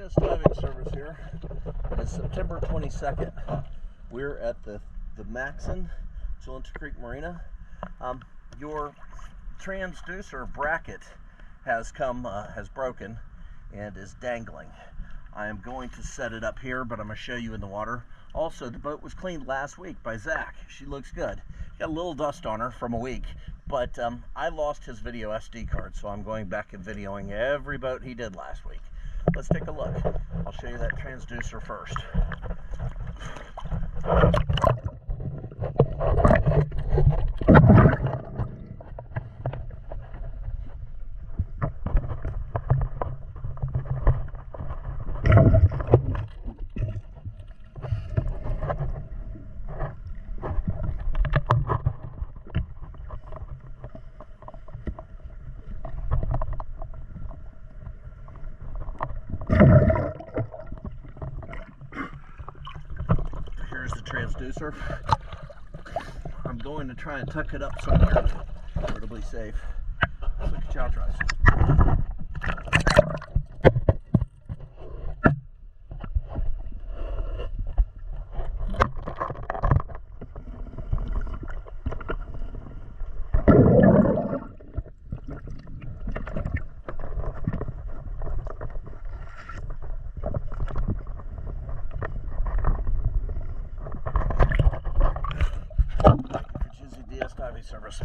DS diving service here. It is September 22nd. We're at the Maxim Transducer Marina. Your transducer bracket has broken and is dangling. I am going to set it up here, but I'm going to show you in the water. Also, the boat was cleaned last week by Zach. She looks good. Got a little dust on her from a week, but I lost his video SD card, so I'm going back and videoing every boat he did last week. Let's take a look. I'll show you that transducer first. Here's the transducer. I'm going to try and tuck it up somewhere where it'll be safe. Let's look at chow tries. DS diving service.